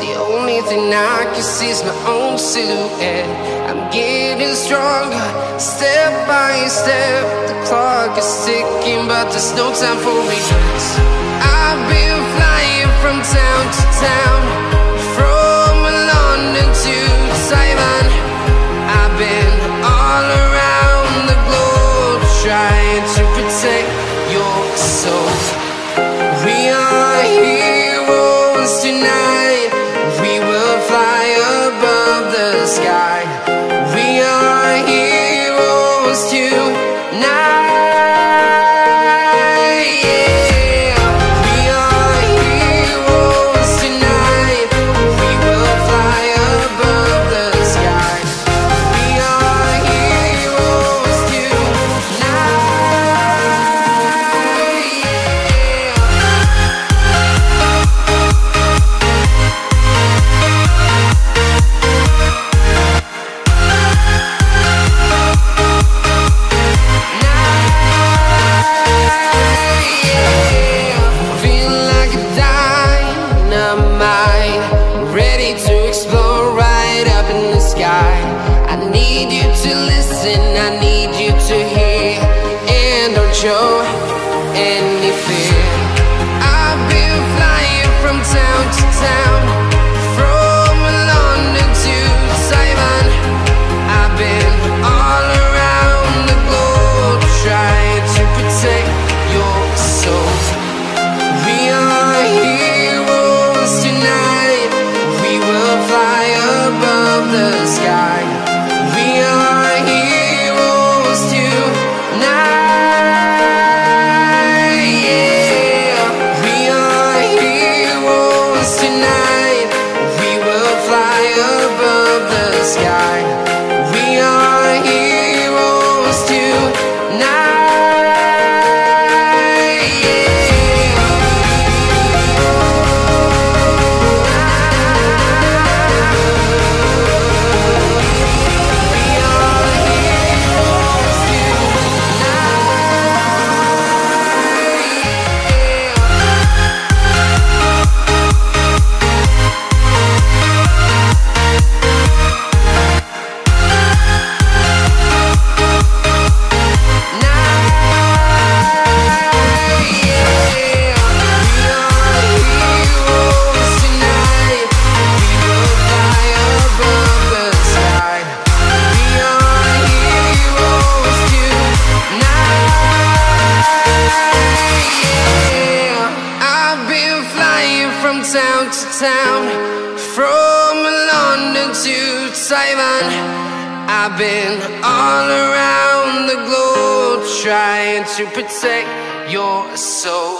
The only thing I can see is my own silhouette. I'm getting stronger, step by step. The clock is ticking, but there's no time for regrets. I've been flying from town to town, from London to Taiwan. I've been all around the globe, trying to protect your soul. We are heroes tonight. We will fly above the sky. We are heroes tonight. Show any fear. I've been flying from town to town, from London to Taiwan. I've been all around the globe, trying to protect your soul. We are heroes tonight. We will fly above the sky. We are heroes tonight. I've been all around the globe, trying to protect your soul.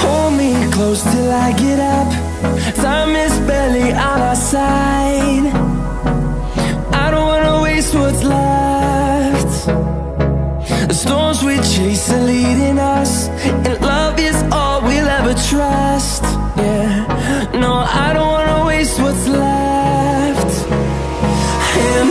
Hold me close till I get up. Time is barely on our side. I don't wanna waste what's left. The storms we chase are leading us, and love is all we'll ever trust. Yeah, no, I don't wanna waste what's left. And